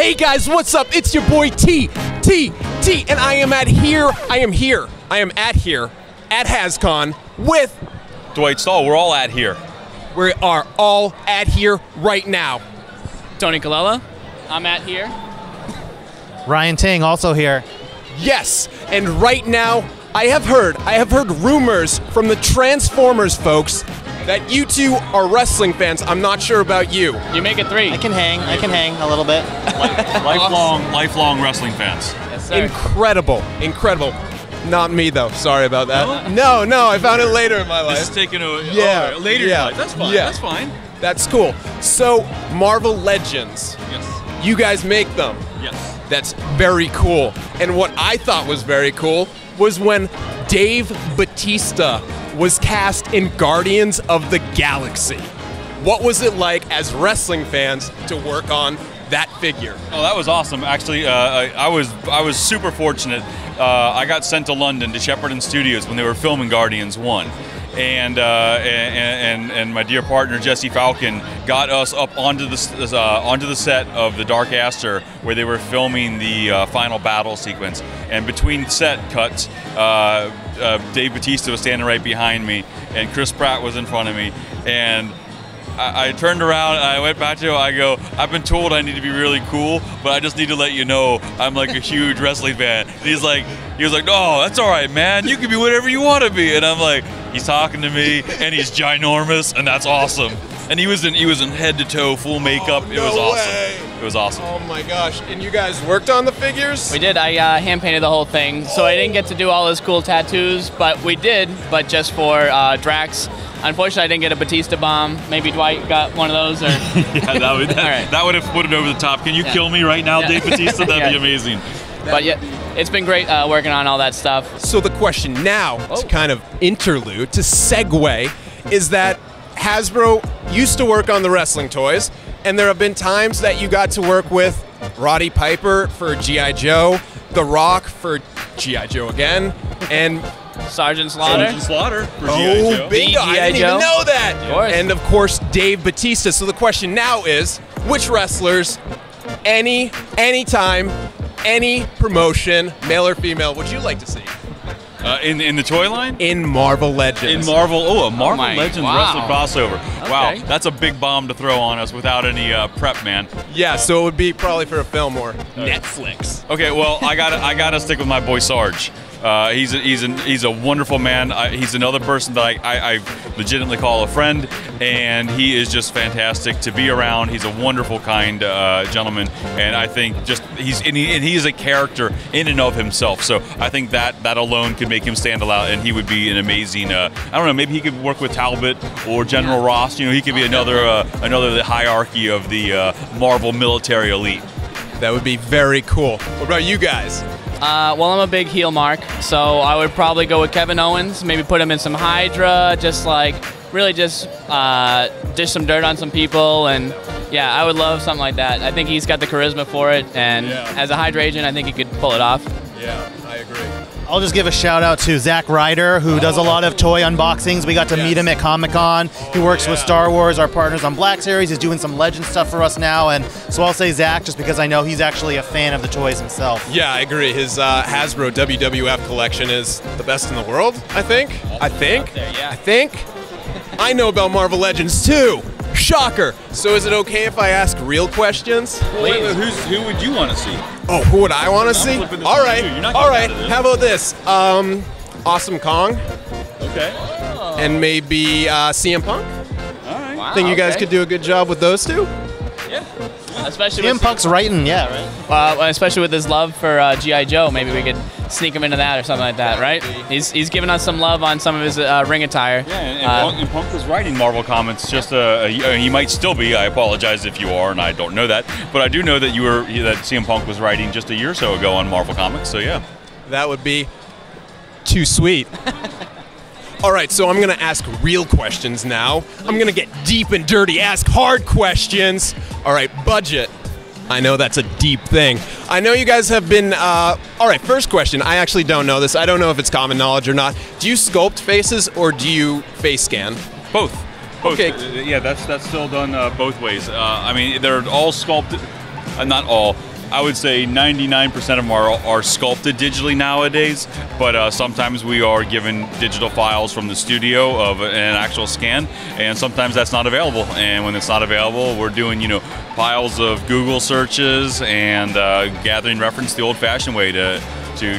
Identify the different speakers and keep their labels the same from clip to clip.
Speaker 1: Hey guys, what's up? It's your boy TTT, and I am at HasCon with
Speaker 2: Dwight Stall. We're all at here.
Speaker 1: We are all at here right now.
Speaker 3: Tony Colella, I'm at here.
Speaker 4: Ryan Ting, also here.
Speaker 1: Yes, and right now I have heard rumors from the Transformers folks that you two are wrestling fans. I'm not sure about you.
Speaker 3: You make it 3.
Speaker 4: I can hang a little bit.
Speaker 2: Lifelong wrestling fans.
Speaker 3: Yes, sir.
Speaker 1: Incredible. Not me though. Sorry about that. No, I found it later in my life.
Speaker 2: This is taken a
Speaker 1: Yeah.
Speaker 2: later in life. That's fine.
Speaker 1: Yeah.
Speaker 2: That's fine.
Speaker 1: That's cool. So, Marvel Legends.
Speaker 2: Yes.
Speaker 1: You guys make them.
Speaker 2: Yes.
Speaker 1: That's very cool. And what I thought was very cool was when DAVE BAUTISTA was cast in Guardians of the Galaxy. What was it like as wrestling fans to work on that figure?
Speaker 2: Oh, that was awesome. Actually, I was super fortunate. I got sent to London to Shepperton Studios when they were filming Guardians 1. And my dear partner Jesse Falcon got us up onto the set of the Dark Aster where they were filming the final battle sequence. And between set cuts, Dave Bautista was standing right behind me, and Chris Pratt was in front of me. And I turned around and I went back to him. I go, I've been told I need to be really cool, but I just need to let you know I'm like a huge wrestling fan. And he was like, no, that's all right, man. You can be whatever you want to be. And I'm like, he's talking to me, and he's ginormous, and that's awesome. And he was in head to toe full makeup.
Speaker 1: Oh,
Speaker 2: It was
Speaker 1: no
Speaker 2: awesome.
Speaker 1: way.
Speaker 2: It was awesome.
Speaker 1: Oh my gosh. And you guys worked on the figures?
Speaker 3: We did. I hand painted the whole thing, so I didn't get to do all his cool tattoos, but we did. But just for DRAX. Unfortunately, I didn't get a Batista bomb. Maybe Dwight got one of those, or
Speaker 2: Yeah, that would have put it over the top. Can you kill me right now, Dave Bautista? That'd be amazing.
Speaker 3: But yeah, it's been great working on all that stuff.
Speaker 1: So the question now, to kind of interlude, to segue, is that Hasbro used to work on the wrestling toys, and there have been times that you got to work with Roddy Piper for G.I. Joe, The Rock for G.I. Joe again, and
Speaker 3: Sergeant Slaughter.
Speaker 2: Sergeant Slaughter for G.I. Joe.
Speaker 1: bingo! I didn't even know that.
Speaker 3: Of course.
Speaker 1: And of course, Dave Bautista. So the question now is, which wrestlers, anytime, any promotion, male or female, would you like to see?
Speaker 2: In the toy line?
Speaker 1: In Marvel Legends.
Speaker 2: In Marvel, a Marvel
Speaker 3: my-
Speaker 2: Legends
Speaker 3: wow.
Speaker 2: wrestling crossover. Wow,
Speaker 3: Okay.
Speaker 2: that's a big bomb to throw on us without any prep, man.
Speaker 1: Yeah, so it would be probably for a film or Netflix.
Speaker 2: Okay, well, I gotta stick with my boy Sarge. He's a wonderful man. He's another person that I legitimately call a friend, and he is just fantastic to be around. He's a wonderful, kind gentleman, and I think just he is a character in and of himself. So I think that alone could make him stand out, and he would be an amazing. I don't know, maybe he could work with Talbot or General Ross. You know, he could be another of the hierarchy of the Marvel military elite.
Speaker 1: That would be very cool. What about you guys?
Speaker 3: Well, I'm a big heel mark, so I would probably go with Kevin Owens. Maybe put him in some Hydra, just like really just dish some dirt on some people, and yeah, I would love something like that. I think he's got the charisma for it, and as a Hydra agent, I think he could pull it off.
Speaker 1: Yeah, I agree.
Speaker 4: I'll just give a shout out to Zack Ryder, who does a lot of toy unboxings. We got to meet him at Comic-Con. He works with Star Wars, our partners on Black Series. He's doing some Legend stuff for us now, and so I'll say Zack just because I know he's actually a fan of the toys himself.
Speaker 1: Yeah, I agree. His Hasbro WWF collection is the best in the world, I think. I think. I know about Marvel Legends too. Shocker. So is it okay if I ask real questions?
Speaker 2: Wait, who would you want to see?
Speaker 1: Oh, who would I want to see?
Speaker 2: flipping this
Speaker 1: All
Speaker 2: on
Speaker 1: right.
Speaker 2: you. You're not
Speaker 1: All
Speaker 2: getting
Speaker 1: right.
Speaker 2: out of this.
Speaker 1: How about this? Awesome Kong
Speaker 2: Okay.
Speaker 1: and maybe CM Punk.
Speaker 2: All right.
Speaker 3: Wow,
Speaker 1: Think you guys
Speaker 3: okay.
Speaker 1: could do a good job with those two?
Speaker 3: Yeah. Especially
Speaker 4: CM
Speaker 3: with,
Speaker 4: Punk's writing, yeah, right?
Speaker 3: especially with his love for G.I. Joe, maybe we could sneak him into that or something like that, right? He's giving us some love on some of his ring attire.
Speaker 2: Yeah, and Punk was writing Marvel comics. Just he might still be. I apologize if you are, and I don't know that, but I do know that that CM Punk was writing just a year or so ago on Marvel Comics. So yeah,
Speaker 1: That would be too sweet. All right, so I'm going to ask real questions now. I'm going to get deep and dirty, ask hard questions. All right, budget. I know that's a deep thing. I know you guys have been, all right, first question. I actually don't know this. I don't know if it's common knowledge or not. Do you sculpt faces or do you face scan?
Speaker 2: both.
Speaker 1: Okay.
Speaker 2: Yeah, that's still done both ways. I mean, they're all sculpted. Not all. I would say 99% of them are sculpted digitally nowadays, but sometimes we are given digital files from the studio of an actual scan, and sometimes that's not available. And when it's not available, we're doing, piles of Google searches and gathering reference the old-fashioned way to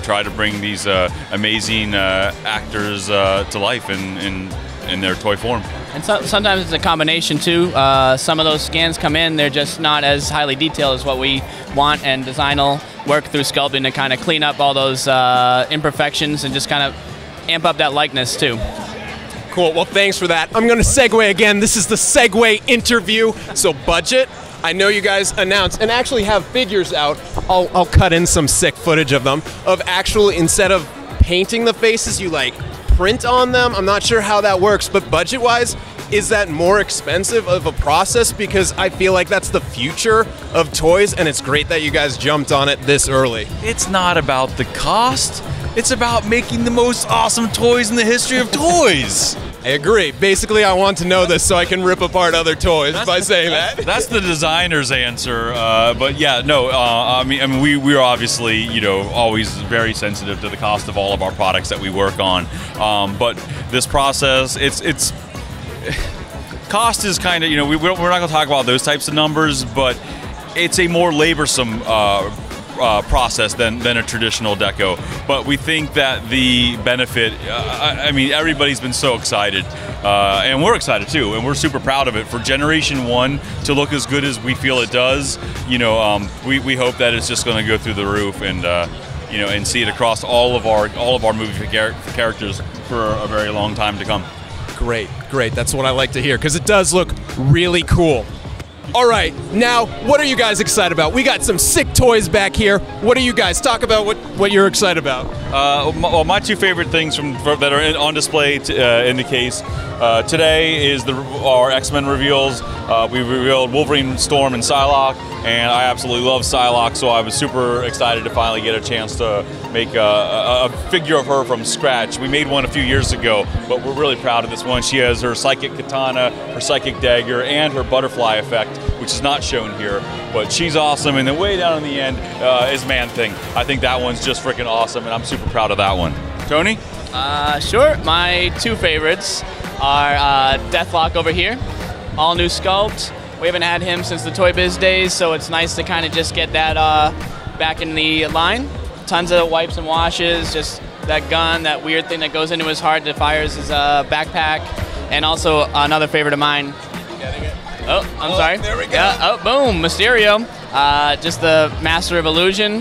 Speaker 2: try to bring these amazing actors to life in their toy form.
Speaker 3: And sometimes it's a combination too. Some of those scans come in, they're just not as highly detailed as what we want, and design will work through sculpting to kind of clean up all those imperfections and just kind of amp up that likeness too.
Speaker 1: Cool, well thanks for that. I'm gonna segue again. This is the segue interview. So budget, I know you guys announced and actually have figures out. I'll cut in some sick footage of them, of actually, instead of painting the faces, you like print on them. I'm not sure how that works, but budget-wise, is that more expensive of a process? Because I feel like that's the future of toys, and it's great that you guys jumped on it this early.
Speaker 2: It's not about the cost. It's about making the most awesome toys in the history of toys.
Speaker 1: I agree. Basically, I want to know this so I can rip apart other toys by saying that.
Speaker 2: That's the designer's answer. But yeah, no. I mean, we are obviously, always very sensitive to the cost of all of our products that we work on. But this process, it's cost is kind of, we're not going to talk about those types of numbers, but it's a more laborsome process than a traditional deco, but we think that the benefit, I mean, everybody's been so excited, and we're excited too, and we're super proud of it. For Generation 1 to look as good as we feel it does, we hope that it's just going to go through the roof, and and see it across all of our movie characters for a very long time to come.
Speaker 1: Great, that's what I like to hear, because it does look really cool. All right, now, what are you guys excited about? We got some sick toys back here. What are you guys? Talk about what you're excited about.
Speaker 2: Well, my two favorite things that are on display in the case today is our X-Men reveals. We revealed Wolverine, Storm, and Psylocke, and I absolutely love Psylocke, so I was super excited to finally get a chance to make a figure of her from scratch. We made one a few years ago, but we're really proud of this one. She has her psychic katana, her psychic dagger, and her butterfly effect, which is not shown here, but she's awesome. And then way down in the end is Man-Thing. I think that one's just freaking awesome, and I'm super proud of that one. Tony?
Speaker 3: Sure. My two favorites are Deathlock over here, all new sculpt. We haven't had him since the Toy Biz days, so it's nice to kind of just get that back in the line. Tons of wipes and washes, just that gun, that weird thing that goes into his heart that fires his backpack. And also another favorite of mine.
Speaker 1: Getting it.
Speaker 3: Oh, I'm sorry.
Speaker 1: There we go.
Speaker 3: Yeah, oh, boom, Mysterio. Just the master of illusion.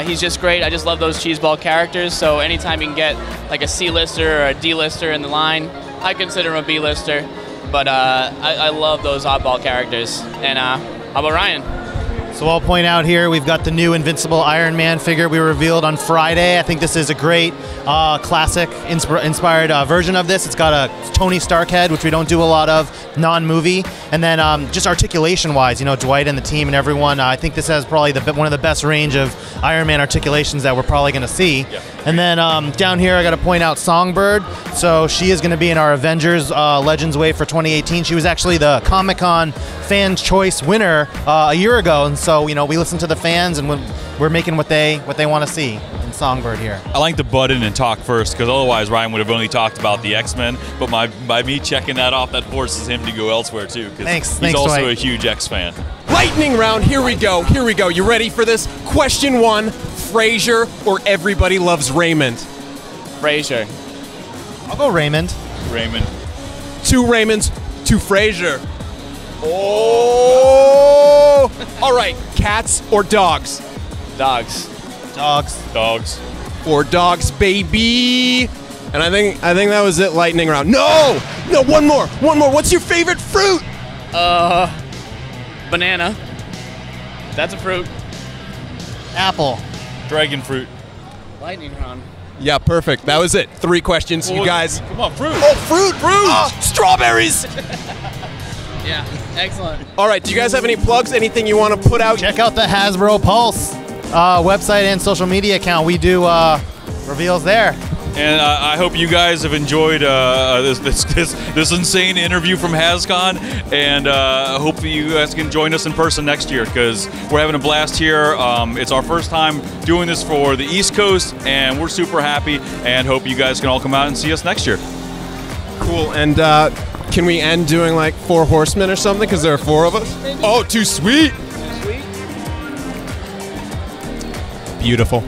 Speaker 3: He's just great. I just love those cheeseball characters. So anytime you can get like a C-lister or a D-lister in the line, I consider him a B-lister. But I love those oddball characters. And how about Ryan?
Speaker 4: So I'll point out here, we've got the new Invincible Iron Man figure we revealed on Friday. I think this is a great classic inspired version of this. It's got a Tony Stark head, which we don't do a lot of, non-movie. And then just articulation-wise, Dwight and the team and everyone, I think this has probably one of the best range of Iron Man articulations that we're probably going to see. Yeah. And then down here, I got to point out Songbird. So she is going to be in our Avengers Legends Wave for 2018. She was actually the Comic-Con Fan Choice winner a year ago, and so we listen to the fans, and we're making what they want to see in Songbird here.
Speaker 2: I like to butt in and talk first, because otherwise Ryan would have only talked about the X-Men. But by me checking that off, that forces him to go elsewhere too, because he's also Dwight. A huge X fan.
Speaker 1: Lightning round. Here we go. You ready for this? Question 1: Frasier or Everybody Loves Raymond?
Speaker 3: Frasier.
Speaker 4: I'll go Raymond.
Speaker 2: Raymond.
Speaker 1: 2 Raymonds, 2 Frasier. Oh! All right, cats or dogs?
Speaker 3: Dogs.
Speaker 4: Dogs.
Speaker 2: Dogs.
Speaker 1: 4 dogs, baby. And I think that was it. Lightning round. No, one more. What's your favorite fruit?
Speaker 3: Banana. That's a fruit.
Speaker 4: Apple.
Speaker 2: Dragon fruit.
Speaker 3: Lightning round.
Speaker 1: Yeah, perfect. That was it. 3 questions. You guys.
Speaker 2: Come on, fruit.
Speaker 1: Oh, fruit. Oh, strawberries.
Speaker 3: Yeah, excellent.
Speaker 1: All right, do you guys have any plugs? Anything you want to put out?
Speaker 4: Check out the Hasbro Pulse website and social media account. We do reveals there.
Speaker 2: And I hope you guys have enjoyed this insane interview from HasCon, and I hope you guys can join us in person next year, because we're having a blast here. It's our first time doing this for the East Coast, and we're super happy, and hope you guys can all come out and see us next year.
Speaker 1: Cool. And can we end doing like 4 horsemen or something, because there are 4 of us? Oh, too sweet. Beautiful.